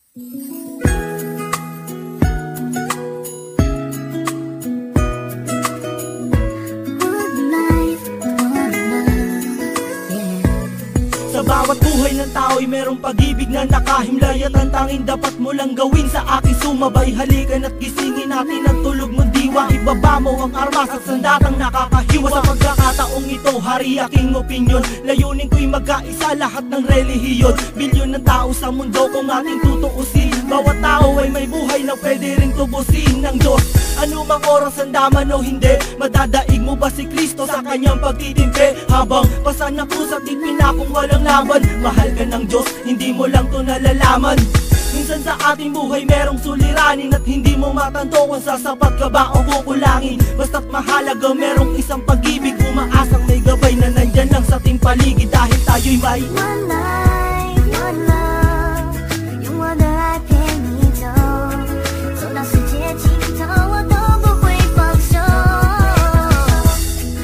Sa bawat buhay ng tao'y merong pag-ibig na nakahimlay, at ang tanging dapat mo lang gawin sa akin sumabay. Halikan at gisingin natin ang tulog mong diwa. Ibaba mo ang armas at sandatang nakakahiwa. Sa pagkakataong ito, hari aking opinyon. Layunin ko'y magkaisa lahat ng relihiyon. Bilyon ng tao sa mundo kung ating tutuusin. Bawat tao ay may buhay na pwede ring tubusin ng Diyos. Anumang oras ang daman o hindi, madadaig mo ba si Kristo sa kanyang pagtitimpi? Habang pasan ng krus at ipinakong walang laban, mahal ka ng Diyos, hindi mo lang to nalalaman. Minsan sa ating buhay merong suliranin, at hindi mo matanto kung sasapat ka ba o kukulangin. Basta't mahalaga merong isang pag-ibig, umaasang may gabay na nandyan lang sa ating paligid. Dahil tayo'y may one life, one love， 用我的爱陪你走，走到世界尽头我都不会放手。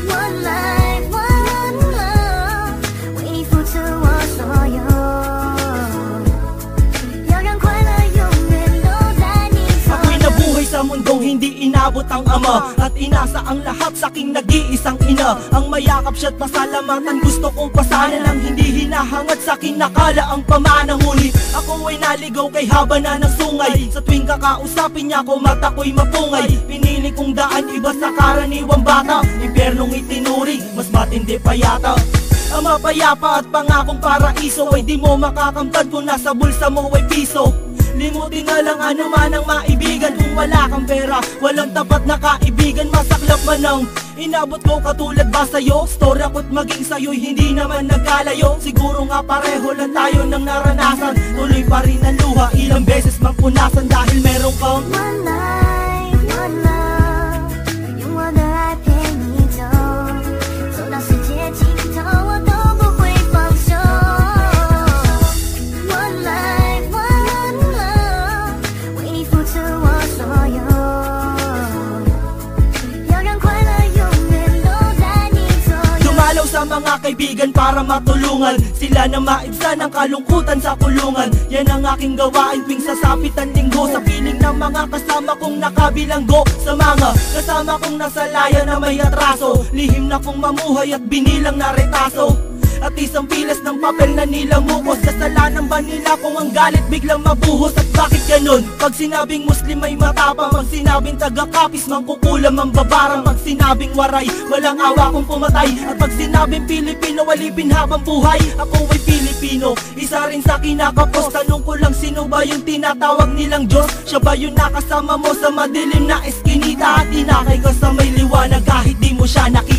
One life, one love， 为你付出我所有，要让快乐永远都在你左右。 Ako'y nabuhay sa mundong hindi inabot ang ama, at inasa ang lahat sa aking nag-iisang ina. Ang mayakap siya't pasalamatan, gusto kong pasanan ang hindi hinahangad sa aking nakala ang pamana. Ngunit ako ay naligaw kay haba na ng sungay. Sa tuwing kakausapin niya ko, mata ko'y mapungay. Pinili kong daan iba sa karaniwang bata, impyernong itinuring, mas matindi pa yata. Ang mapayapa at pangakong paraiso ay di mo makakamtan kung nasa bulsa mo ay piso. Limutin na lang ano man ang maibigan, kung wala kang pera, walang tapat na kaibigan. Masaklap man ang inabot ko katulad ba sa'yo? Storya ko't maging sa'yo'y hindi naman nagkalayo. Siguro nga pareho lang tayo ng naranasan, tuloy pa rin ang luha, ilang beses mang punasan. Dahil meron kang One life, one love， 用我的爱陪你走，走到世界尽头我都不会放手。One life, one love， 为你付出我所有，要让快乐永远都在你左右。 dumalaw sa mga kaibigan para matulungan sila na maibsan ang kalungkutan sa kulungan. Yan ang aking gawain tuwing sasapit ang linggo, sa piling ng mga kasama kong nakabilanggo. Sa mga kasama kong nasa laya na may atraso, lihim na kong mamuhay at binilang na retaso. At isang pilas ng papel na nilamukos, kasalanan ba nila kung ang galit biglang mabuhos? At bakit ganun? Pag sinabing Muslim ay matapang, pag sinabing taga-kapis mangkukulam ang babarang, pag sinabing waray walang awa kung pumatay, at pag sinabing Pilipino walipin habang buhay. Ako ay Pilipino, isa rin sa kinakapos. Tanong ko lang, sino ba yung tinatawag nilang Diyos? Siya ba yung nakasama mo sa madilim na eskinita, at inakay ka sa may liwanag kahit di mo siya nakita?